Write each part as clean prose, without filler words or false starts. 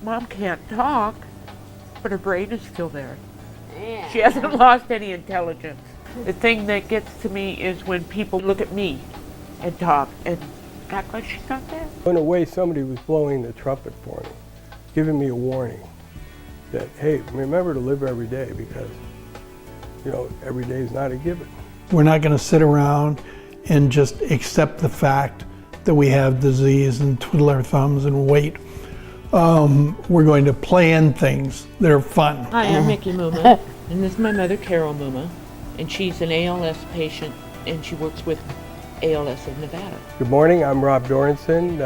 Mom can't talk, but her brain is still there. She hasn't lost any intelligence. The thing that gets to me is when people look at me and talk and act like she's not there. In a way, somebody was blowing the trumpet for me, giving me a warning that, hey, remember to live every day because, every day is not a given. We're not going to sit around and just accept the fact that we have disease and twiddle our thumbs and wait. We're going to plan things that are fun. Hi, I'm Mickey Muma, and this is my mother, Carol Muma, and she's an ALS patient, and she works with ALS of Nevada. Good morning, I'm Rob Dorenson.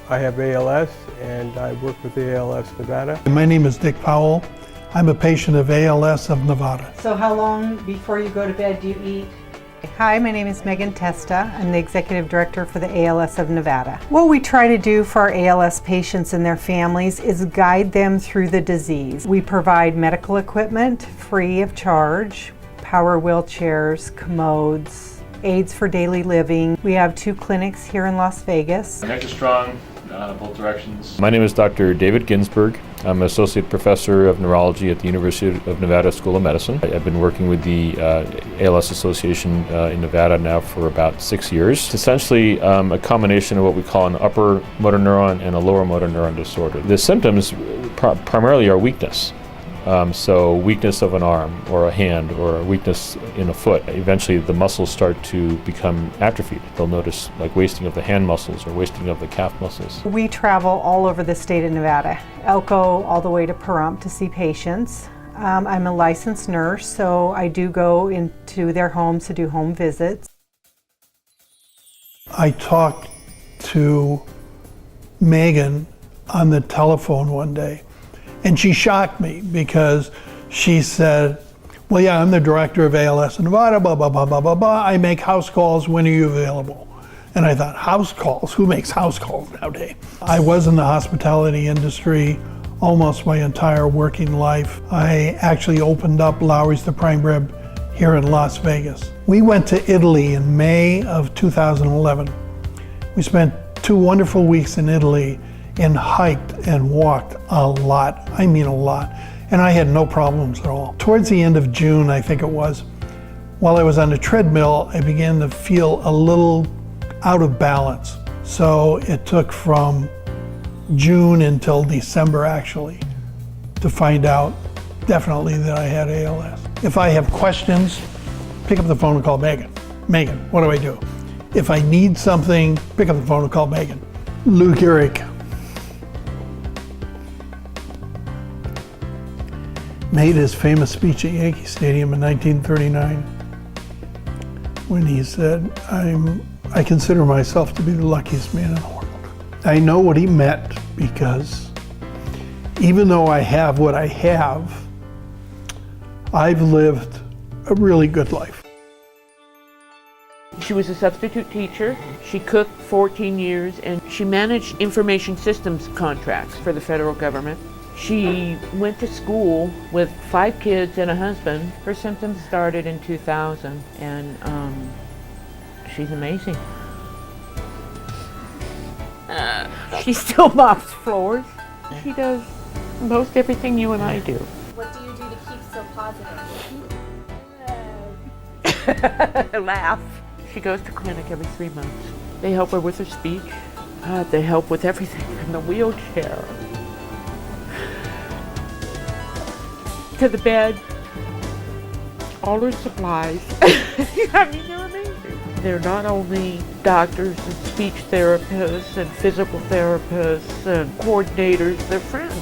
I have ALS, and I work with the ALS Nevada. My name is Dick Powell. I'm a patient of ALS of Nevada. So how long before you go to bed do you eat? Hi, my name is Megan Testa. I'm the Executive Director for the ALS of Nevada. What we try to do for our ALS patients and their families is guide them through the disease. We provide medical equipment free of charge, power wheelchairs, commodes, aids for daily living. We have 2 clinics here in Las Vegas. Neck is strong, both directions. My name is Dr. David Ginsberg. I'm an Associate Professor of Neurology at the University of Nevada School of Medicine. I've been working with the ALS Association in Nevada now for about 6 years. It's essentially a combination of what we call an upper motor neuron and a lower motor neuron disorder. The symptoms primarily are weakness. So weakness of an arm or a hand or a weakness in a foot. Eventually the muscles start to become atrophied. They'll notice like wasting of the hand muscles or wasting of the calf muscles. We travel all over the state of Nevada, Elko all the way to Pahrump to see patients. I'm a licensed nurse, so I do go into their homes to do home visits. I talked to Megan on the telephone one day, and she shocked me because she said, well, yeah, I'm the director of ALS in Nevada, blah, blah, blah, blah, blah, blah. I make house calls. When are you available? And I thought, house calls? Who makes house calls nowadays? I was in the hospitality industry almost my entire working life. I actually opened up Lowry's the Prime Rib here in Las Vegas. We went to Italy in May of 2011. We spent 2 wonderful weeks in Italy and hiked and walked a lot. I mean a lot. And I had no problems at all. Towards the end of June, I think it was, while I was on the treadmill, I began to feel a little out of balance. So it took from June until December actually to find out definitely that I had ALS. If I have questions, pick up the phone and call Megan. Megan, what do I do? If I need something, pick up the phone and call Megan. Lou Gehrig made his famous speech at Yankee Stadium in 1939 when he said, I consider myself to be the luckiest man in the world. I know what he meant because even though I have what I have, I've lived a really good life. She was a substitute teacher. She cooked 14 years, and she managed information systems contracts for the federal government. She went to school with 5 kids and a husband. Her symptoms started in 2000, and she's amazing. She still mops floors. She does most everything you and I do. What do you do to keep so positive? Laugh. She goes to clinic every 3 months. They help her with her speech. They help with everything from the wheelchair to the bed, all her supplies. I mean, they're amazing. They're not only doctors and speech therapists and physical therapists and coordinators, they're friends.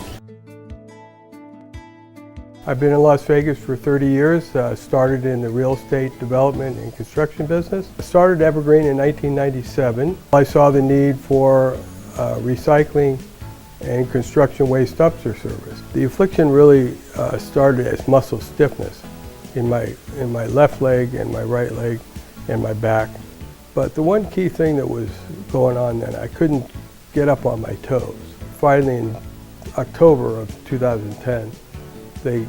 I've been in Las Vegas for 30 years, started in the real estate development and construction business. I started Evergreen in 1997. I saw the need for recycling and construction waste dumpster service. The affliction really started as muscle stiffness in my left leg and my right leg and my back. But the one key thing that was going on then, I couldn't get up on my toes. Finally in October of 2010, they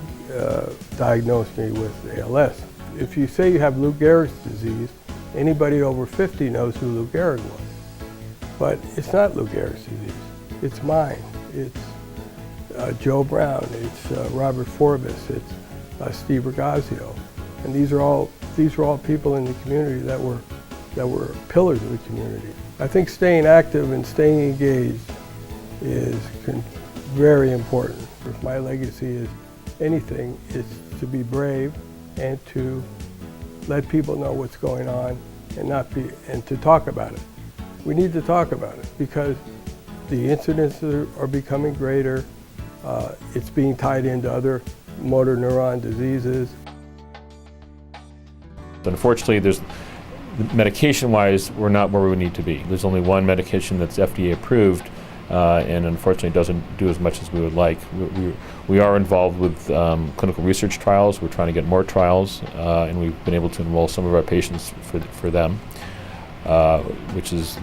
diagnosed me with ALS. If you say you have Lou Gehrig's disease, anybody over 50 knows who Lou Gehrig was. But it's not Lou Gehrig's disease, it's mine. It's Joe Brown, it's Robert Forbes, it's Steve Ragazio, and these are all people in the community that were pillars of the community. I think staying active and staying engaged is very important. If my legacy is anything, it's to be brave and to let people know what's going on and to talk about it. We need to talk about it because the incidents are becoming greater. It's being tied into other motor neuron diseases. Unfortunately, medication-wise, we're not where we need to be. There's only one medication that's FDA approved, and unfortunately doesn't do as much as we would like. We are involved with clinical research trials. We're trying to get more trials, and we've been able to enroll some of our patients for them, which is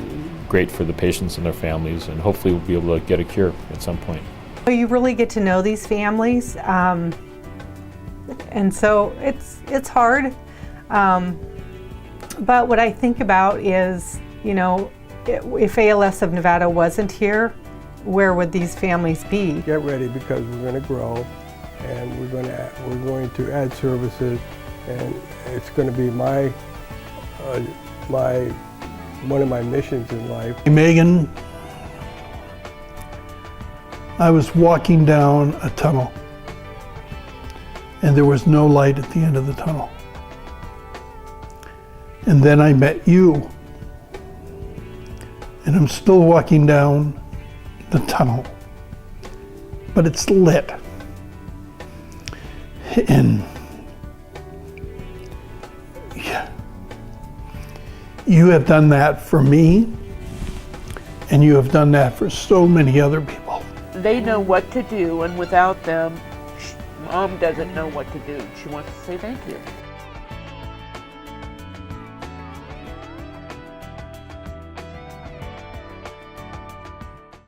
great for the patients and their families, and hopefully we'll be able to get a cure at some point. You really get to know these families, and so it's hard. But what I think about is, you know, if ALS of Nevada wasn't here, where would these families be? Get ready because we're going to grow, and we're going to add services, and it's going to be one of my missions in life. Megan, I was walking down a tunnel, and there was no light at the end of the tunnel. And then I met you, and I'm still walking down the tunnel, but it's lit. And yeah, you have done that for me, and you have done that for so many other people. They know what to do, and without them, Mom doesn't know what to do. She wants to say thank you.